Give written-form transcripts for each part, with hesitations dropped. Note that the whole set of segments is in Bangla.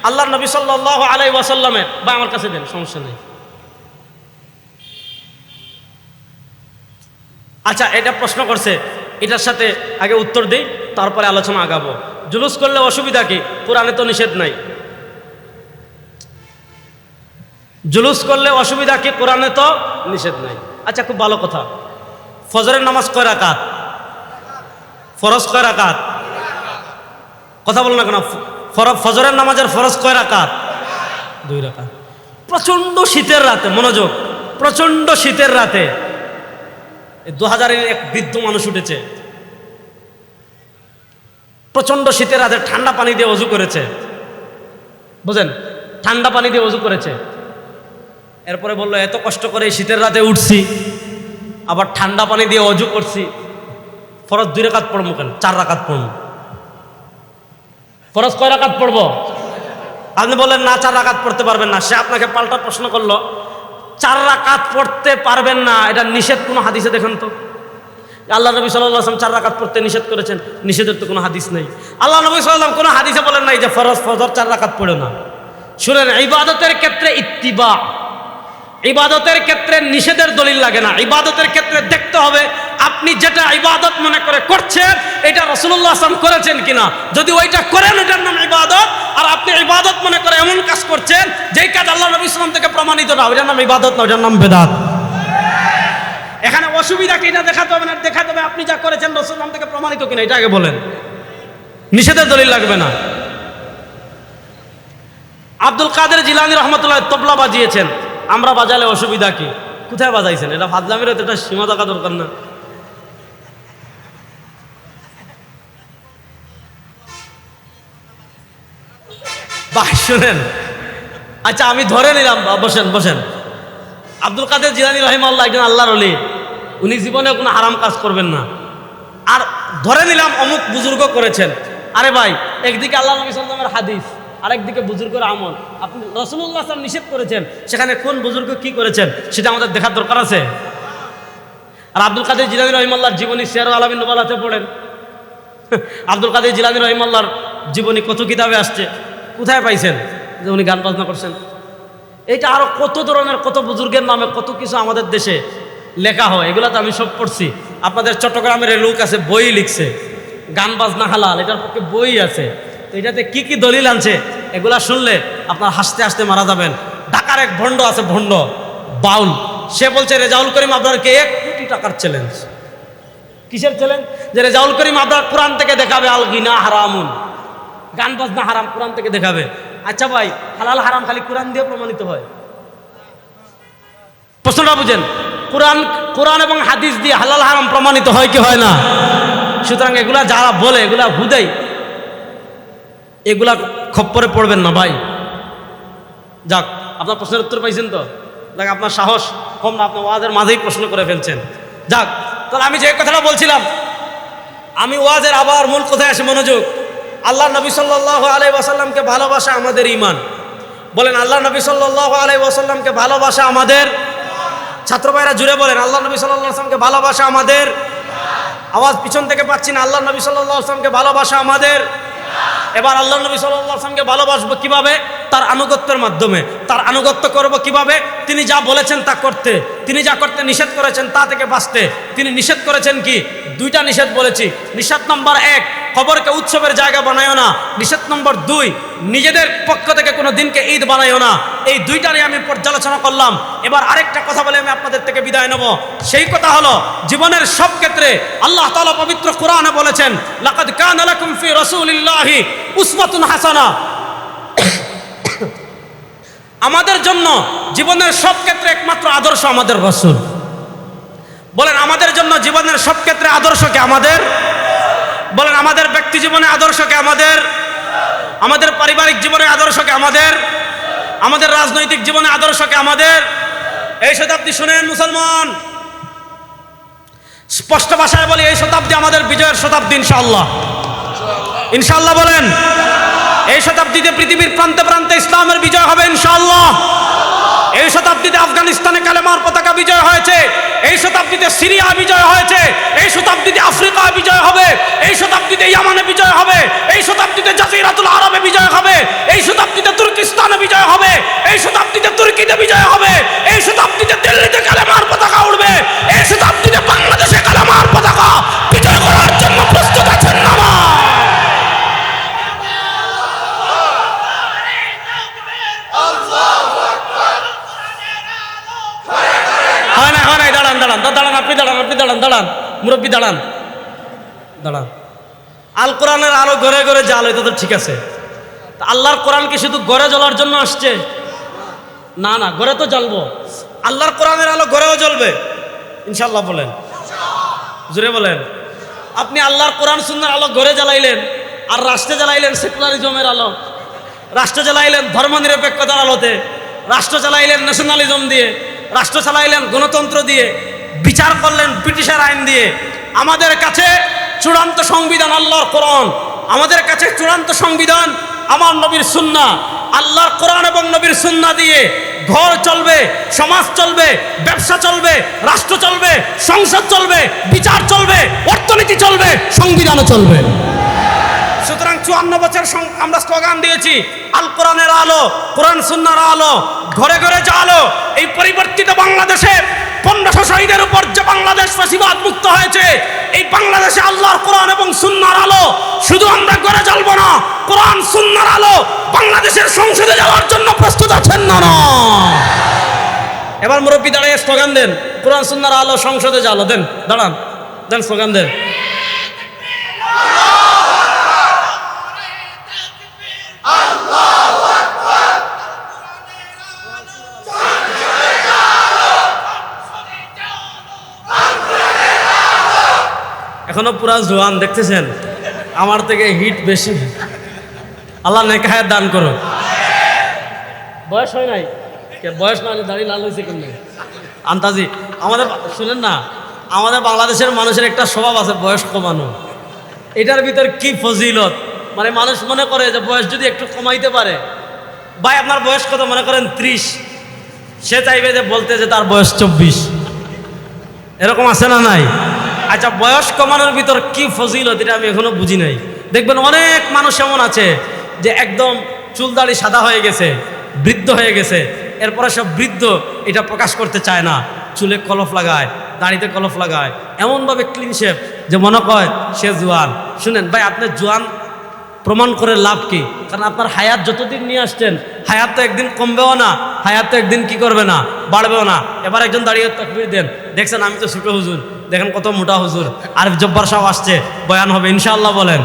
আল্লাহর নবী সাল্লাল্লাহু আলাইহি ওয়াসাল্লামের, বা আমার কাছে দেন, সমস্যা নেই। আচ্ছা, এটা প্রশ্ন করছে, এটার সাথে আগে উত্তর দিই, তারপরে আলোচনা আগাবো। জুলুস করলে অসুবিধা কি? কোরআনে তো নিষেধ নাই। জুলুস করলে অসুবিধা কি? কোরআনে তো নিষেধ নাই। আচ্ছা, খুব ভালো কথা। ফজরের নামাজ কয় রাকাত? ফরজ কয় রাকাত? কথা বল না কেন? ফজরের নামাজের ফরজ কয় রাকাত? 2 রাকাত। প্রচন্ড শীতের রাতে, মনোযোগ, প্রচন্ড শীতের রাতে 2000-এর এক বৃদ্ধ মানুষ উঠেছে, প্রচন্ড শীতের রাতে ঠান্ডা পানি দিয়ে ওযু করেছে, বুঝেন, ঠান্ডা পানি দিয়ে ওযু করেছে। এরপরে বললো, এত কষ্ট করে এই শীতের রাতে উঠছি, আবার ঠান্ডা পানি দিয়ে ওযু করছি, ফরজ 2 রাকাত পড়বো কেন? 4 রাকাত পড়বো। ফরজ কয় রাকাত পড়বো? আপনি বললেন না 4 রাকাত পড়তে পারবেন না। সে আপনাকে পাল্টা প্রশ্ন করলো, 4 রাকাত পড়তে পারবেন না, এটা নিষেধ কোন হাদিসে দেখেন তো? আল্লাহ নবী সাল্লাল্লাহু আলাইহি ওয়াসাল্লাম 4 রাকাত পড়তে নিষেধ করেছেন, নিষেধের তো কোনো হাদিস নেই। আল্লাহ নবী সাল্লাল্লাহু আলাইহি ওয়াসাল্লাম কোনো হাদিসে বলেন নাই যে ফজর 4 রাকাত পড়ো না। শুনেন, ইবাদতের ক্ষেত্রে ইত্তিবা, ইবাদতের ক্ষেত্রে নিষেধের দলিল লাগে না। ইবাদতের ক্ষেত্রে দেখতে হবে আপনি যেটা ইবাদত মনে করে করছেন, এটা রাসূলুল্লাহ সাল্লাল্লাহু আলাইহি ওয়াসাল্লাম করেছেন কিনা। যদি ওইটা করেন, এটার নাম ইবাদত। আর আপনি ইবাদত মনে করে এমন কাজ করছেন যেই কাজ আল্লাহ নবী সাল্লাল্লাহু আলাইহি ওয়াসাল্লাম থেকে প্রমাণিত না, ওইটার নাম ইবাদত না, ওইটার নাম বিদআত। এখানে অসুবিধা কি? এটা দেখাতে হবে না, দেখাতে হবে আপনি যা করেছেন রাসূলুল্লাহ সাল্লাল্লাহু আলাইহি ওয়াসাল্লাম থেকে প্রমাণিত কিনা, এটা আগে বলেন। নিষেধের দলিল লাগবে না। আব্দুল কাদের জিলানী রহমতুল্লাহ তবলা বাজিয়েছেন, আমরা বাজালে অসুবিধা কি? কোথায় বাজাইছেন? এটা ফাজলামির, এটা সীমা থাকা দরকার না। বাহ, শুনেন, আচ্ছা আমি ধরে নিলাম, বসেন বসেন, আব্দুল কাদের জিলানী রাহিমাহুল্লাহ একজন আল্লাহর ওলি, উনি জীবনে কোনো হারাম কাজ করবেন না। আর ধরে নিলাম অমুক বুজুর্গ করেছেন। আরে ভাই, একদিকে আল্লাহ নবী সাল্লাল্লাহু আলাইহি ওয়াসাল্লামের হাদিস, আরেকদিকে বুজুর্গের আমল। আপনি রাসূলুল্লাহ সাল্লাল্লাহু আলাইহি ওয়াসাল্লাম নিষেধ করেছেন, সেখানে কোন বুজুর্গ কি করেছেন সেটা আমাদের দেখার দরকার আছে। আর আব্দুল কাদের জিলানী রাহিমাহুল্লাহর জীবনী সিয়ারুল আলামিন নুবালাতে পড়েন। আব্দুল কাদের জিলানী রাহিমাহুল্লাহর জীবনী কত কিতাবে আসছে, কোথায় পাইছেন যে উনি গান বাজনা করছেন? এইটা আরো কত ধরনের, কত বুজুর্গের নামে কত কিছু আমাদের দেশে লেখা হয়, এগুলো তো আমি সব পড়ছি। আপনাদের চট্টগ্রামের লোক আছে, বই লিখছে, গান বাজনা হালাল, এটার পক্ষে বই আছে। তো এটাতে কি কি দলিল আনছে, এগুলা শুনলে আপনার হাসতে হাসতে মারা যাবেন। ঢাকার এক ভণ্ড আছে, ভণ্ড বাউল, সে বলছে রেজাউল করিম আবরারকে 1 কোটি টাকার চ্যালেঞ্জ। কিসের চ্যালেঞ্জ? যে রেজাউল করিম আবরার কোরআন থেকে দেখাবে আল গিনা হারামুন, গান বাজনা হারাম, কোরআন থেকে দেখাবে। আচ্ছা ভাই, হালাল হারাম খালি কোরআন দিয়ে প্রমাণিত হয়? প্রশ্নটা বুঝেন, কোরআন এবং হাদিস দিয়ে হালাল হারাম প্রমাণিত হয় কি হয় না? সুতরাং এগুলা যারা বলে, এগুলা হুদাই, এগুলা খপ্পরে পড়বেন না ভাই। যাক, আপনার প্রশ্নের উত্তর পাইছেন তো? যাক, আপনার সাহস কম না, আপনার ওয়াজের মাঝেই প্রশ্ন করে ফেলছেন। যাক, তাহলে আমি যে কথাটা বলছিলাম, আমি ওয়াজের আবার মূল কথায় আসে, মনোযোগ। আল্লাহ নবী সাল্লাল্লাহু আলাইহি ওয়াসাল্লামকে ভালোবাসা আমাদের ঈমান। বলেন, আল্লাহ নবী সাল্লাল্লাহু আলাইহি ওয়াসাল্লামকে ভালোবাসা আমাদের, ছাত্র ভাইরা জুড়ে বলেন, আল্লাহ নবী সাল্লাল্লাহু আলাইহি ওয়াসাল্লামকে ভালোবাসা আমাদের। আওয়াজ পিছন থেকে পাচ্ছি না। আল্লাহ নবী সাল্লাল্লাহু আলাইহি ওয়াসাল্লামকে ভালোবাসা আমাদের। এবার আল্লাহ নবী সাল্লাল্লাহু আলাইহি ওয়াসাল্লামকে ভালোবাসবো কিভাবে? তার আনুগত্যের মাধ্যমে। তার আনুগত্য করব কিভাবে? তিনি যা বলেছেন তা করতে, তিনি যা করতে নিষেধ করেছেন তা থেকে বাঁচতে। তিনি নিষেধ করেছেন কি? 2টা নিষেধ বলেছি। নিষেধ নম্বর 1, কবরকে উৎসবের জায়গা বানায়ও না। নিষেধ নম্বর 2, নিজেদের পক্ষ থেকে কোনো দিনকে ঈদ বানায়ও না। এই 2টারই আমি পর্যালোচনা করলাম। এবার আরেকটা কথা বলে আমি আপনাদের থেকে বিদায় নেব। সেই কথা হলো, জীবনের সব ক্ষেত্রে আল্লাহ তাআলা পবিত্র কোরআনে বলেছেন, লাকাদ কানা লাকুম ফি রাসূলিল্লাহি উসওয়াতুন হাসানা। আমাদের জন্য জীবনের সব ক্ষেত্রে একমাত্র আদর্শ আমাদের রাসূল। বলেন, আমাদের জন্য জীবনের সব ক্ষেত্রে আদর্শ কে? আমাদের। বলেন, আমাদের ব্যক্তি জীবনে আদর্শ কে? আমাদের। আমাদের পারিবারিক জীবনে আদর্শ কে? আমাদের। আমাদের রাজনৈতিক জীবনে আদর্শ কে? আমাদের। এই শতাব্দী শুনেন মুসলমান, স্পষ্ট ভাষায় বলি, এই শতাব্দী আমাদের বিজয়ের শতাব্দী ইনশাআল্লাহ। ইনশাআল্লাহ বলেন, এই শতাব্দীতে পৃথিবীর প্রান্তে প্রান্তে ইসলামের বিজয় হবে ইনশাআল্লাহ। এই শতাব্দীতে আফগানিস্তানে কালেমার পতাকা বিজয় হয়েছে, এই শতাব্দীতে সিরিয়া বিজয় হয়েছে, এই শতাব্দীতে আফ্রিকা বিজয় হবে, এই শতাব্দীতে ইয়ামানে বিজয় হবে, এই শতাব্দীতে জাজিরাতুল আরবে বিজয় হবে, এই শতাব্দীতে আপনি দাঁড়ান, আপনি দাঁড়ান, দাঁড়ান মুরব্বী, দাঁড়ান দাঁড়ান। আল কোরআনের আলো ঘরে ঘরে জ্বালো, এটা তো ঠিক আছে। আল্লাহর কোরআন কি শুধু ঘরে জ্বলার জন্য আসছে? না না, ঘরে তো জ্বলবো, আল্লাহর কোরআনের আলো ঘরেও জ্বলবে ইনশাল্লাহ। বলেন, জোরে বলেন। আপনি আল্লাহর কোরআন সুন্নাহর আলো ঘরে জ্বালাইলেন, আর রাষ্ট্রে জ্বালাইলেন সেকুলারিজমের আলো, রাষ্ট্র চালাইলেন ধর্মনিরপেক্ষতার আলোতে, রাষ্ট্র চালাইলেন ন্যাশনালিজম দিয়ে, রাষ্ট্র চালাইলেন গণতন্ত্র দিয়ে, বিচার করলেন ব্রিটিশের আইন দিয়ে। আমাদের কাছে চূড়ান্ত সংবিধান আল্লাহর কোরআন, আমাদের কাছে চূড়ান্ত সংবিধান আমার নবীর সুন্নাহ। আল্লাহর কোরআন এবং নবীর সুন্নাহ দিয়ে ঘর চলবে, সমাজ চলবে, ব্যবসা চলবে, রাষ্ট্র চলবে, সংসদ চলবে, বিচার চলবে, অর্থনীতি চলবে, সংবিধানও চলবে। সুতরাং 54 বছর আমরা স্লোগান দিয়েছি, আল কোরআনের আলো, কোরআন সুন্নাহর আলো ঘরে ঘরে জ্বালো। এই পরিবর্তিত বাংলাদেশে 1500 শহীদের উপর যে বাংলাদেশ ফ্যাসিবাদ মুক্ত হয়েছে, এই বাংলাদেশে আল্লাহর কোরআন এবং সুন্নাহর আলো শুধু আমরা ঘরে জ্বালবো না, কোরআন সুন্নাহর আলো বাংলাদেশের সংসদে যাওয়ার জন্য প্রস্তুত আছেন না? না। এবার মুরব্বী দাঁড়িয়ে স্লোগান দেন, কোরআন সুন্নাহর আলো সংসদে জ্বালো। দেন, দাঁড়ান, দেন, স্লোগান দেন। এখনো পুরা জোয়ান, দেখতেছেন আমার থেকে হিট বেশি। আল্লাহ নেক হায়াত দান করো। বয়স হয় নাই, বয়স না হলে দাঁড়িয়ে লাল হয়েছে কেন আন্তাজি। আমাদের শুনেন না, আমাদের বাংলাদেশের মানুষের একটা স্বভাব আছে বয়স কমানো। এটার ভিতর কি ফজিলত, মানে মানুষ মনে করে যে বয়স যদি একটু কমাইতে পারে। ভাই আপনার বয়স কত? মনে করেন 30, সে চাইবে যে বলতে যে তার বয়স 24। এরকম আছে না নাই? আচ্ছা, বয়স কমানোর ভিতর কি ফজিলত এটা আমি এখনো বুঝি নাই। দেখবেন অনেক মানুষ এমন আছে যে একদম চুল দাড়ি সাদা হয়ে গেছে, বৃদ্ধ হয়ে গেছে, এরপরে সব বৃদ্ধ এটা প্রকাশ করতে চায় না, চুলে কলফ লাগায়, দাড়িতে কলফ লাগায়, এমনভাবে ক্লিন শেপ যে মনে হয় সে জোয়ান। শুনেন ভাই, আপনি জোয়ান প্রমাণ করে লাভ কি? কারণ আপনার হায়াত যতদিন নিয়ে আসছেন, হায়াত তো একদিন কমবেও না, হায়াত তো একদিন কি করবে না, বাড়বেও না। এবার একজন দাঁড়িয়ে তাকবীর দেন, দেখছেন আমি তো ছোটো হুজুর, দেখেন কত মোটা হুজুর, আরিফ জব্বার সাহেব আসছে, বয়ান হবে ইনশাআল্লাহ। বলেন,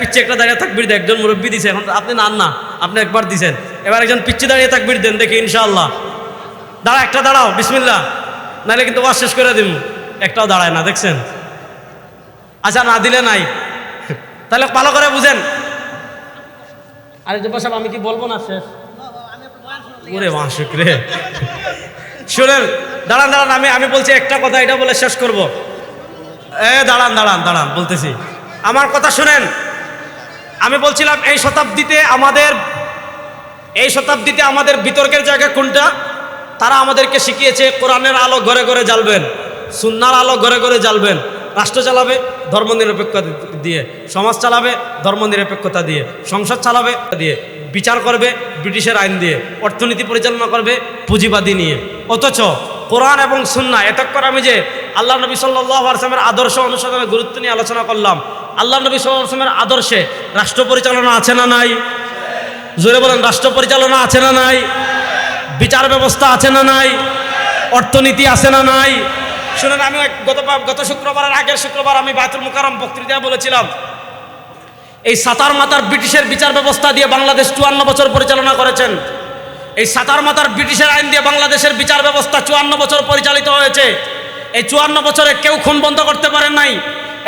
পিচ্ছে একটা দাঁড়িয়ে তাকবীর দেন, একজন মুরব্বী দিছে, এখন আপনি নান না, আপনি একবার দিছেন, এবার একজন পিচ্ছে দাঁড়িয়ে তাকবীর দেন, দেখি ইনশাআল্লাহ। দাঁড়া, একটা দাঁড়াও, বিসমিল্লাহ, নাহলে কিন্তু ওয়াজ শেষ করে দিব। একটাও দাঁড়ায় না, দেখছেন? আচ্ছা, না দিলে নাই, তাহলে ভালো করে বুঝেন। আরে জব্বার সাহেব, আমি কি বলবো না শেষ? ওরে মাসুক রে, শুনেন, দাঁড়ান দাঁড়ান, আমি বলছি একটা কথা, এটা বলে শেষ করব। দাঁড়ান দাঁড়ান দাঁড়ান, বলতেছি, আমার কথা শুনেন। আমি বলছিলাম এই শতাব্দীতে আমাদের বিতর্কের জায়গা কোনটা? তারা আমাদেরকে শিখিয়েছে কোরআনের আলো ঘরে ঘরে জ্বালবেন, সুন্নাহর আলো ঘরে ঘরে জ্বালবেন, রাষ্ট্র চালাবে ধর্মনিরপেক্ষতা দিয়ে, সমাজ চালাবে ধর্মনিরপেক্ষতা দিয়ে, সংসদ চালাবে দিয়ে, বিচার করবে ব্রিটিশের আইন দিয়ে, অর্থনীতি পরিচালনা করবে পুঁজিবাদী নিয়ে। অথচ কোরআন এবং সুন্নাহ, এতক্ষণ আমি যে আল্লাহ নবী সাল্লাল্লাহু আলাইহি ওয়াসাল্লামের আদর্শ অনুসরণের গুরুত্ব নিয়ে আলোচনা করলাম, আল্লাহ নবী সাল্লাল্লাহু আলাইহি ওয়াসাল্লামের আদর্শে রাষ্ট্র পরিচালনা আছে না নাই? জোরে বলেন, রাষ্ট্র পরিচালনা আছে না নাই? বিচার ব্যবস্থা আছে না নাই? অর্থনীতি আছে না নাই? শুনেন, আমি গত শুক্রবারের আগের শুক্রবার আমি বায়তুল মুকাররম বক্তৃতায় বলেছিলাম, এই সাতার মাতার ব্রিটিশের বিচার ব্যবস্থা দিয়ে বাংলাদেশ 54 বছর পরিচালনা করেছেন। এই সাতার মাতার ব্রিটিশের আইন দিয়ে বাংলাদেশের বিচার ব্যবস্থা 54 বছর পরিচালিত হয়েছে। এই 54 বছরে কেউ খুন বন্ধ করতে পারেন নাই,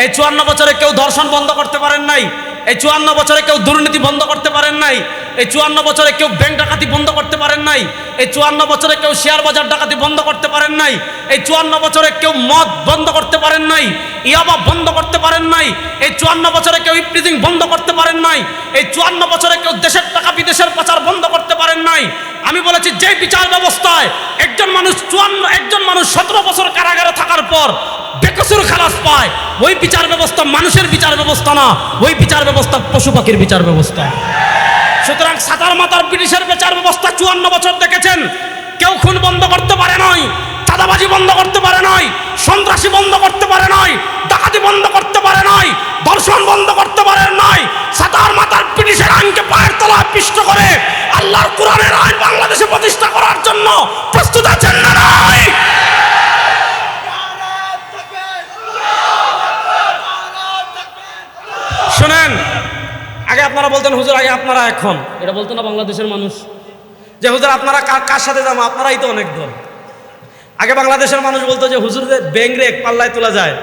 এই 54 বছরে কেউ ধর্ষণ বন্ধ করতে পারেন নাই, এই 54 বছরে কেউ দুর্নীতি বন্ধ করতে পারেন নাই, এই 54 বছরে কেউ ব্যাংক ডাকাতি বন্ধ করতে পারেন নাই, এই 54 বছরে কেউ শেয়ার বাজার ডাকাতি বন্ধ করতে পারেন নাই, এই 54 বছরে কেউ মদ বন্ধ করতে পারেন নাই, ইয়াবা বন্ধ করতে পারেন নাই, এই 54 বছরে কেউ ইফটিজিং বন্ধ করতে পারেন নাই, এই 54 বছরে কেউ দেশের টাকা বিদেশের পাচার বন্ধ করতে পারেন নাই। আমি বলেছি, যে বিচার ব্যবস্থায় একজন মানুষ 17 বছর কারাগারে থাকার পর বেকসুর খালাস পায়, ওই বিচার ব্যবস্থা মানুষের বিচার ব্যবস্থা না, ওই বিচার ব্যবস্থা পশু পাখির বিচার ব্যবস্থা। সুতরাং সাতার মাতার ব্রিটিশের বিচার ব্যবস্থা 54 বছর দেখেছেন, কেউ খুন বন্ধ করতে পারে নাই, চাঁদাবাজি বন্ধ করতে পারে নাই, সন্ত্রাসী বন্ধ করতে পারে নাই, ডাকাতি বন্ধ করতে পারে নাই, ধর্ষণ বন্ধ করতে পারে নাই। সাতার মাতার ব্রিটিশের আইনকে পায়ের তলায় পিষ্ট করে আল্লাহর কোরআনের আইন বাংলাদেশে প্রতিষ্ঠা করার জন্য প্রস্তুত আছেন না নাই? আপনারা বলতেন হুজুর আগে আপনারা এখন, এটা বলতো না বাংলাদেশের মানুষ, যে হুজুর আপনারা কার সাথে যাবো, আপনারাই তো অনেক দল। আগে বাংলাদেশের মানুষ বলতো যে হুজুরদের ব্যাংরে এক পাল্লায় তোলা যায়,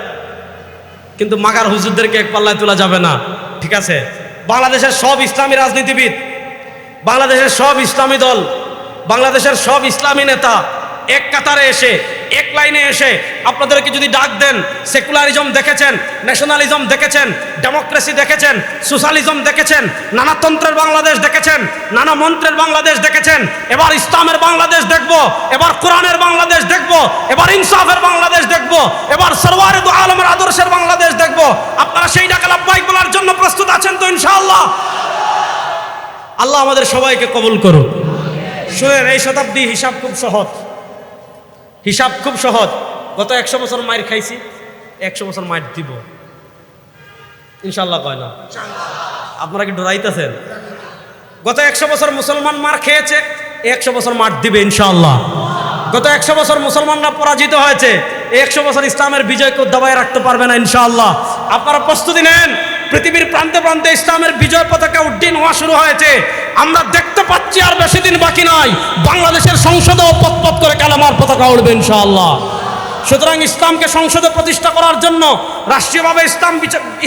কিন্তু মাগার হুজুরদেরকে এক পাল্লায় তোলা যাবে না। ঠিক আছে, বাংলাদেশের সব ইসলামী রাজনীতিবিদ, বাংলাদেশের সব ইসলামী দল, বাংলাদেশের সব ইসলামী নেতা এক কাতারে এসে, এক লাইনে এসে আপনাদেরকে যদি ডাক দেন, সেকুলারিজম দেখেছেন, ন্যাশনালিজম দেখেছেন, ডেমোক্রেসি দেখেছেন, সোশ্যালিজম দেখেছেন, নানা তন্ত্রের বাংলাদেশ দেখেছেন, নানা মন্ত্রের বাংলাদেশ দেখেছেন, এবার ইসলামের বাংলাদেশ দেখব, এবার কোরআনের বাংলাদেশ দেখব, এবার ইনসাফের বাংলাদেশ দেখব, এবার সরওয়ারে দু আলমের আদর্শের বাংলাদেশ দেখব। আপনারা সেই ডাকে লাব্বাইক বলার জন্য প্রস্তুত আছেন তো ইনশাআল্লাহ? আল্লাহ আমাদের সবাইকে কবুল করুন। শুনেন, এই শতাব্দী হিসাব খুব সহজ, হিসাব খুব সহজ। গত 100 বছর মায়ের খাইছি, 100 বছর মায়ের দিব ইনশাল্লাহ, কয় না? আপনারা কি ডরাইতেছেন? গত 100 বছর মুসলমান মার খেয়েছে, 100 বছর মার দিবে ইনশাআল্লাহ। গত 100 বছর মুসলমানরা পরাজিত হয়েছে, 100 বছর ইসলামের বিজয়কে দাবায় রাখতে পারবে না ইনশাআল্লাহ। আপনারা প্রস্তুতি নেন, পৃথিবীর প্রান্তে প্রান্তে ইসলামের বিজয় পতাকা উড্ডীন হওয়া শুরু হয়েছে। আমরা দেখতে পাচ্ছি আর বেশি দিন বাকি নয়, বাংলাদেশের সংসদেও পথ করে কালেমার পতাকা উঠবে ইনশাআল্লাহ। সুতরাং ইসলামকে সংসদে প্রতিষ্ঠা করার জন্য, রাষ্ট্রীয়ভাবে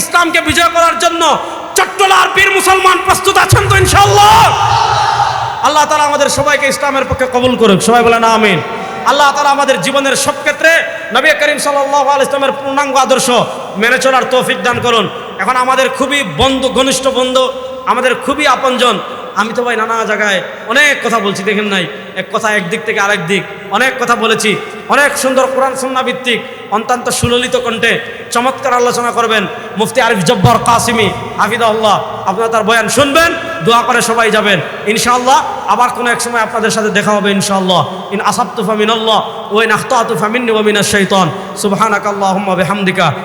ইসলামকে বিজয় করার জন্য চট্টলার বীর মুসলমান প্রস্তুত আছেন তো ইনশাআল্লাহ? আল্লাহ তাআলা আমাদের সবাইকে ইসলামের পক্ষে কবুল করুক, সবাই বলেন আমিন। আল্লাহ তাআলা আমাদের জীবনের সব ক্ষেত্রে নবী করিম সাল্লাল্লাহু আলাইহি ওয়াসাল্লামের পূর্ণাঙ্গ আদর্শ মেনে চলার তৌফিক দান করুন। এখন আমাদের খুবই বন্ধু, ঘনিষ্ঠ বন্ধু, আমাদের খুবই আপনজন। আমি তো ভাই নানা জায়গায় অনেক কথা বলছি, দেখেন নাই? এক কথা একদিক থেকে আরেক দিক অনেক কথা বলেছি। অনেক সুন্দর কোরআন সুন্নাহ ভিত্তিক অত্যন্ত সুললিত কণ্ঠে চমৎকার আলোচনা করবেন মুফতি আরিফ জব্বার কাসিমি হাফিজাহুল্লাহ। আপনারা তার বয়ান শুনবেন, দোয়া করে সবাই যাবেন ইনশাআল্লাহ। আবার কোনো এক সময় আপনাদের সাথে দেখা হবে ইনশাআল্লাহ। ইন আসাবতু ফামিনাল্লাহ ওয়া ইন আখতাতু ফামিন্নি ওয়া মিনাশ শাইতান। সুবহানাকাল্লাহুম্মা বিহামদিকা